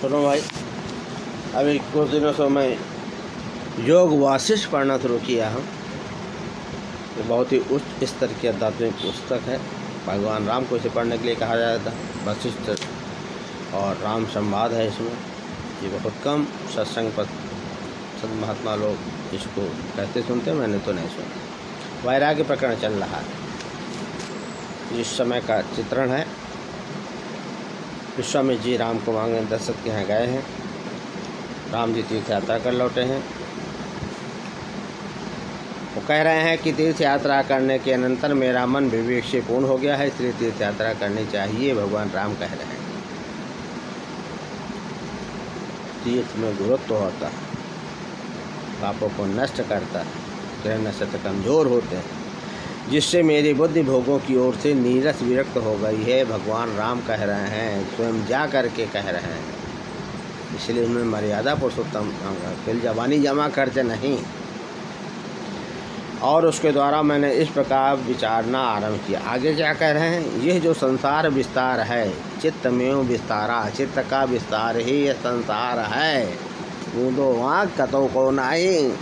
सुनो भाई, अभी कुछ दिनों से मैं योग वासिष्ठ पढ़ना शुरू किया हूँ। ये बहुत ही उच्च स्तर की आध्यात्मिक पुस्तक है। भगवान राम को इसे पढ़ने के लिए कहा जाता है। वशिष्ठ और राम संवाद है इसमें। ये बहुत कम सत्संग पर संत महात्मा लोग इसको कहते सुनते, मैंने तो नहीं सुना। वैराग्य प्रकरण चल रहा है। इस समय का चित्रण है। विश्वामित्र जी राम को मांगने दशरथ के यहाँ गए हैं। राम जी तीर्थ यात्रा कर लौटे हैं। वो कह रहे हैं कि तीर्थ यात्रा करने के अनंतर मेरा मन विवेक से पूर्ण हो गया है, इसलिए तीर्थ यात्रा करनी चाहिए। भगवान राम कह रहे हैं तीर्थ में गुरुत्व होता है, पापों को नष्ट करता है, ग्रह नक्षत्र कमज़ोर होते हैं, जिससे मेरी बुद्धि भोगों की ओर से नीरस विरक्त हो गई है। भगवान राम कह रहे हैं, स्वयं जा करके कह रहे हैं। इसलिए उन्हें मर्यादा पुरुषोत्तम फिर जवानी जमा करते नहीं। और उसके द्वारा मैंने इस प्रकार विचारना आरंभ किया। आगे क्या कह रहे हैं? यह जो संसार विस्तार है, चित्त में विस्तारा, चित्त का विस्तार ही यह संसार है। बूंदो वाँक कतो को नहीं।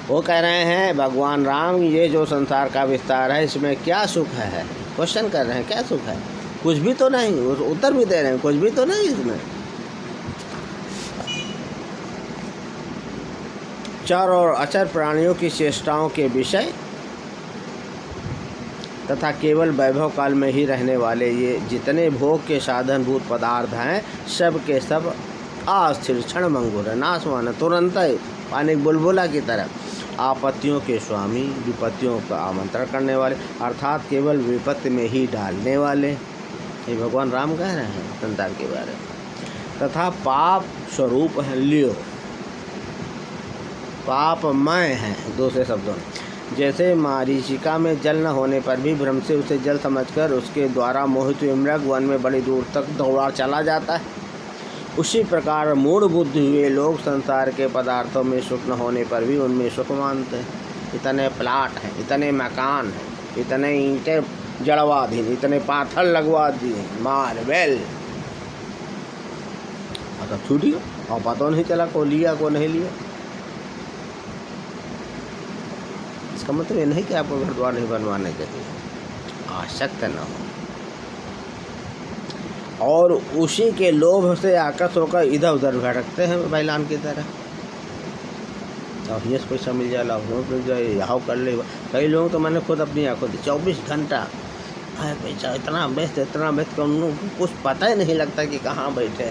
वो कह रहे हैं भगवान राम, ये जो संसार का विस्तार है, इसमें क्या सुख है? क्वेश्चन कर रहे हैं, क्या सुख है? कुछ भी तो नहीं। उत्तर भी दे रहे हैं, कुछ भी तो नहीं इसमें। चर और अचर प्राणियों की चेष्टाओं के विषय तथा केवल वैभव काल में ही रहने वाले ये जितने भोग के साधनभूत पदार्थ हैं, सब के सब अस्थिर क्षण मंगूर, नाशवान, तुरंत पानी बुलबुला की तरह, आपत्तियों के स्वामी, विपत्तियों का आमंत्रण करने वाले, अर्थात केवल विपत्ति में ही डालने वाले। ये भगवान राम कह रहे हैं संसार के बारे में। तथा पाप स्वरूप है, लियो पापमय हैं, दूसरे शब्दों में। जैसे मारीचिका में जल न होने पर भी भ्रम से उसे जल समझकर उसके द्वारा मोहित हुए मृग वन में बड़ी दूर तक दौड़ा चला जाता है, उसी प्रकार मूढ़ बुद्धि हुए लोग संसार के पदार्थों में सुख न होने पर भी उनमें सुख मानते हैं। इतने प्लाट हैं, इतने मकान हैं, इतने ईंटें जड़वा दी, इतने पाथर लगवा दिए, मार्बल, मतलब छूटी और पता नहीं चला को लिया को नहीं लिया। इसका मतलब ये नहीं कि आपको घर द्वार नहीं बनवाने चाहिए, आसक्त न हो और उसी के लोभ से आकर्ष होकर इधर उधर भटकते हैं बैलान की तरह। और ये पैसा मिल जाए, लाभ मिल जाए, यहाँ कर ले। कई लोग तो मैंने खुद अपनी आंखों दी, 24 घंटा पैसा इतना व्यस्त कर उनको कुछ पता ही नहीं लगता कि कहाँ बैठे।